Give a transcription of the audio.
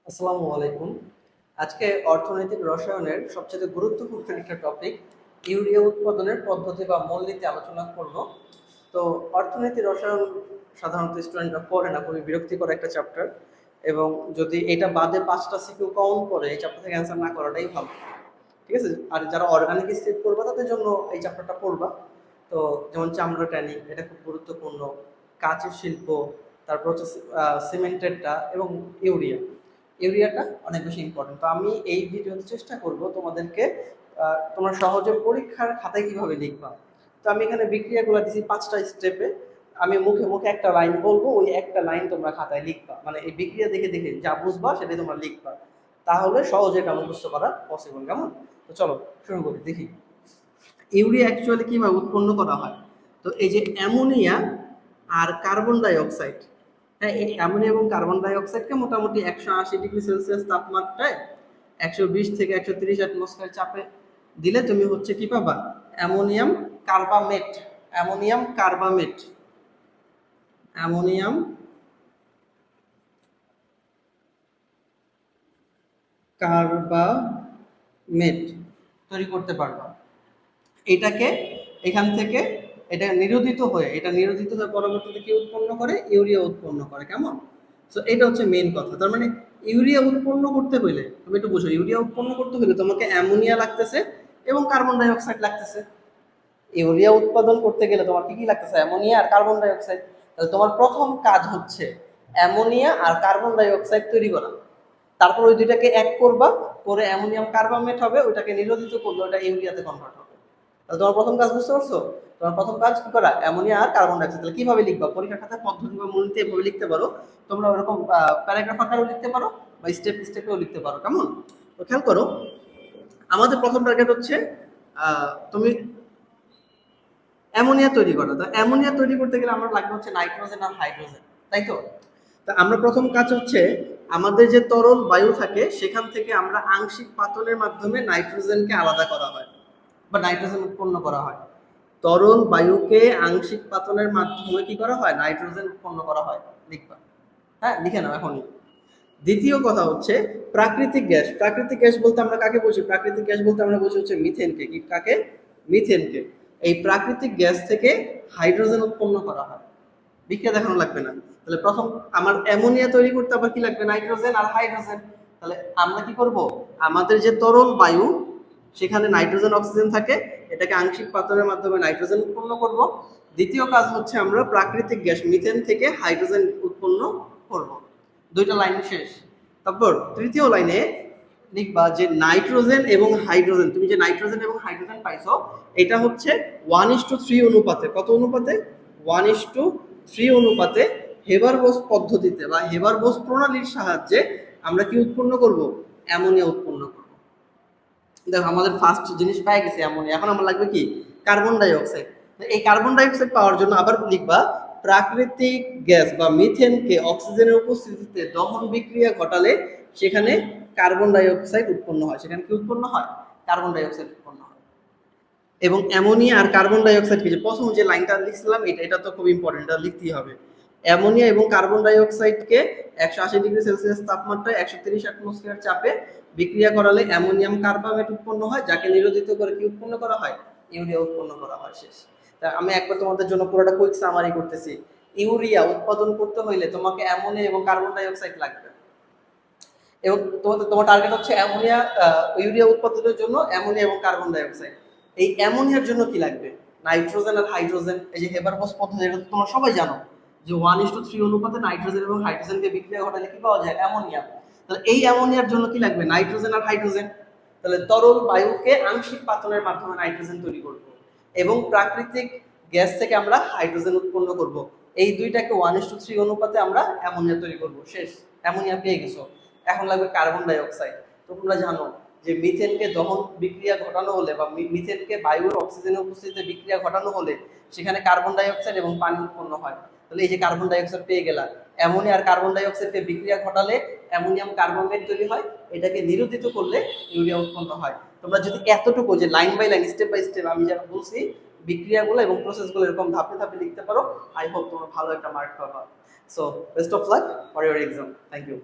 আসসালামু আলাইকুম। আজকে অর্থনৈতিক রসায়নের সবচেয়ে গুরুত্বপূর্ণ একটা টপিক ইউরিয়া উৎপাদনের পদ্ধতি বা মূলনীতি আলোচনা করব। তো অর্থনীতি রসায়ন সাধারণত স্টুডেন্টরা পড়ে না, খুবই বিরক্তিকর একটা চ্যাপ্টার, এবং যদি এটা বাদে 5টা সিকিউ কমন পড়ে এই চ্যাপ্টার থেকে অ্যান্সার না করাটাই ভালো। ঠিক আছে? আর যারা অর্গানিক স্টেপ করবা তাদের জন্য এই চ্যাপ্টারটা পড়বা। তো যেমন চামড়া ট্যানিং, এটা খুব গুরুত্বপূর্ণ, কাঁচের শিল্প, তারপর হচ্ছে সিমেন্টেডটা এবং ইউরিয়া। ইউরিয়াটা অনেক বেশি ইম্পর্টেন্ট। তো আমি এই ভিডিওতে চেষ্টা করব তোমাদেরকে তোমরা সহজে পরীক্ষার খাতায় কিভাবে লিখবা। তো আমি এখানে বিক্রিয়াগুলো দিচ্ছি 5টা স্টেপে। আমি মুখে মুখে একটা লাইন বলবো, ওই একটা লাইন তোমরা খাতায় লিখবা, মানে এই বিক্রিয়া দেখে দেখে যা বুঝবা সেটাই তোমরা লিখবা, তাহলে সহজে এটা মুখস্থ করা পসিবল। কেমন? তো চলো শুরু করি, দেখি ইউরিয়া অ্যাকচুয়ালি কিভাবে উৎপন্ন করা হয়। তো এই যে অ্যামোনিয়া আর কার্বন ডাই অক্সাইড, হ্যাঁ, এই অ্যামোনিয়া এবং কার্বন ডাই অক্সাইডকে মোটামুটি 180 ডিগ্রি সেলসিয়াস তাপমাত্রায় 120 থেকে 130 অ্যাটমসফিয়ার চাপে দিলে তুমি হচ্ছে কি পাবা? Ammonium carbamate. Ammonium carbamate, ammonium carbamate তৈরি করতে পারবা। এটাকে এখান থেকে এটা নিরোধিত হয়ে পরবর্তীতে কি উৎপন্ন করে? ইউরিয়া উৎপন্ন করে। কেমন? সো এটা হচ্ছে মেইন কথা। তার মানে ইউরিয়া উৎপন্ন করতে হইলে তুমি একটু বুঝো, ইউরিয়া উৎপন্ন করতে হইলে তোমাকে অ্যামোনিয়া লাগতেছে এবং কার্বন ডাই অক্সাইড লাগতেছে। ইউরিয়া উৎপাদন করতে গেলে তোমার কি কি লাগতেছে? অ্যামোনিয়া আর কার্বন ডাই অক্সাইড। তাহলে তোমার প্রথম কাজ হচ্ছে অ্যামোনিয়া আর কার্বন ডাই অক্সাইড তৈরি করা। তারপর ওই দুইটাকে এক করবা, করে অ্যামোনিয়াম কার্বামেট হবে, ওইটাকে নিরোধিত করলে ওটা ইউরিয়াতে কনভার্ট হবে। তাহলে তোমার প্রথম কাজ বুঝতে পারছো? তোমার প্রথম কাজ কি করা? অ্যামোনিয়া আর কার্বন ডাইঅক্সাইড। তাহলে কিভাবে লিখবা? পরীক্ষার খাতায় পদ্ধতি বা মূলনীতি এভাবে লিখতে পারো। তোমরা ওরকম প্যারাগ্রাফ আকারেও লিখতে পারো বা স্টেপ স্টেপেও লিখতে পারো। কেমন? তো খেয়াল করো, আমাদের প্রথম টার্গেট হচ্ছে তুমি অ্যামোনিয়া তৈরি করা। তো অ্যামোনিয়া তৈরি করতে গেলে আমরা লাগবে হচ্ছে নাইট্রোজেন আর হাইড্রোজেন, তাই তো? তা আমরা প্রথম কাজ হচ্ছে আমাদের যে তরল বায়ু থাকে সেখান থেকে আমরা আংশিক পাতনের মাধ্যমে নাইট্রোজেনকে আলাদা করা হয় বা নাইট্রোজেন উৎপন্ন করা হয়। তরল বায়ুকে আংশিক পাতনের মাধ্যমে কি করা হয়? নাইট্রোজেন উৎপন্ন করা হয়। লিখবা, হ্যাঁ, লিখে নাও এখনই। দ্বিতীয় কথা হচ্ছে প্রাকৃতিক গ্যাস। প্রাকৃতিক গ্যাস বলতে আমরা কাকে বুঝি? প্রাকৃতিক গ্যাস বলতে আমরা বুঝি হচ্ছে মিথেনকে। কি কাকে? মিথেনকে। এই প্রাকৃতিক গ্যাস থেকে হাইড্রোজেন উৎপন্ন করা হয়। বিক্রিয়া দেখানো লাগবে না। তাহলে প্রথম আমার অ্যামোনিয়া তৈরি করতে আবার কি লাগবে? নাইট্রোজেন আর হাইড্রোজেন। তাহলে আমরা কি করব? আমাদের যে তরল বায়ু সেখানে নাইট্রোজেন অক্সিজেন থাকে, এটাকে আংশিক পাতনের মাধ্যমে নাইট্রোজেন উৎপন্ন করব। দ্বিতীয় কাজ হচ্ছে আমরা প্রাকৃতিক গ্যাস মিথেন থেকে হাইড্রোজেন উৎপন্ন করব। দুইটা লাইন শেষ। তারপর তৃতীয় লাইনে লিখবা যে নাইট্রোজেন এবং হাইড্রোজেন, তুমি যে নাইট্রোজেন এবং হাইড্রোজেন পাইছো এটা হচ্ছে 1:3 অনুপাতে। কত অনুপাতে? 1:3 অনুপাতে হেবার বোস পদ্ধতিতে বা হেবার বোস প্রণালীর সাহায্যে আমরা কি উৎপন্ন করব? অ্যামোনিয়া উৎপন্ন করব। দেখো আমাদের ফার্স্ট জিনিস পাই গেছে অ্যামোনিয়া, এখন আমার লাগবে কি? Carbon die oxide. এই কার্বন ডাই অক্সাইড পাওয়ার জন্য আবার লিখবা প্রাকৃতিক গ্যাস বা মিথেনকে অক্সিজেনের উপস্থিতিতে দহন বিক্রিয়া ঘটালে সেখানে কার্বন ডাই অক্সাইড উৎপন্ন হয়। সেখানে কি উৎপন্ন হয়? কার্বন ডাই অক্সাইড উৎপন্ন হয়। এবং অ্যামোনিয়া আর কার্বন ডাই অক্সাইডকে যে প্রথম যে লাইনটা লিখছিলাম এটা তো খুব ইম্পর্টেন্ট, এটা লিখতেই হবে। অ্যামোনিয়া এবং কার্বন ডাই অক্সাইডকে 180 ডিগ্রি সেলসিয়াস তাপমাত্রায় 130 অ্যাটমসফিয়ার চাপে বিক্রিয়া করালে অ্যামোনিয়াম কার্বামেট উৎপন্ন হয়, যাকে নিরোধিত করে কি উৎপন্ন করা হয়? ইউরিয়া উৎপন্ন করা হয়। শেষ। তা আমি একবার তোমাদের জন্য পুরোটা কুইক সামারি করতেছি। ইউরিয়া উৎপাদন করতে হইলে তোমাকে অ্যামোনিয়া এবং কার্বন ডাই অক্সাইড লাগবে, এবং তোমার টার্গেট হচ্ছে অ্যামোনিয়া, ইউরিয়া উৎপাদনের জন্য অ্যামোনিয়া এবং কার্বন ডাই অক্সাইড। এই অ্যামোনিয়ার জন্য কি লাগবে? নাইট্রোজেন আর হাইড্রোজেন। এই যে হেবার বোস পদ্ধতি, এটা তো তোমরা সবাই জানো যে 1:3 অনুপাতে নাইট্রোজেন এবং হাইড্রোজেনকে বিক্রিয়া ঘটালে কি পাওয়া যায়? অ্যামোনিয়া। তাহলে এই অ্যামোনিয়ার জন্য কি লাগবে? নাইট্রোজেন আর হাইড্রোজেন। তাহলে তরল বায়ুকে আংশিক পাতনের মাধ্যমে নাইট্রোজেন তৈরি করব এবং প্রাকৃতিক গ্যাস থেকে আমরা হাইড্রোজেন উৎপন্ন করব। এই দুইটাকে 1:3 অনুপাতে আমরা অ্যামোনিয়া তৈরি করব। শেষ। অ্যামোনিয়া পেয়ে গেছো। এখন লাগবে কার্বন ডাই অক্সাইড। তোমরা জানো যে মিথেনকে দহন বিক্রিয়া ঘটানো হলে বা মিথেনকে বায়ুর অক্সিজেনের উপস্থিতিতে বিক্রিয়া ঘটানো হলে সেখানে কার্বন ডাই অক্সাইড এবং পানি উৎপন্ন হয়। তাহলে এই যে কার্বন ডাই অক্সাইড পেয়ে গেলা, অ্যামোনিয়া আর কার্বন ডাই অক্সাইডকে বিক্রিয়া ঘটালে অ্যামোনিয়াম কার্বনেট তৈরি হয়, এটাকে নিরোধিত করলে ইউরিয়া উৎপন্ন হয়। তোমরা যদি এতটুকু যে line by line step by step আমি যেটা বলছি বিক্রিয়াগুলো এবং প্রসেসগুলো এরকম ধাপে ধাপে লিখতে পারো, আই হোপ তোমরা ভালো একটা মার্ক পাবা। So best of luck for your exam. Thank you.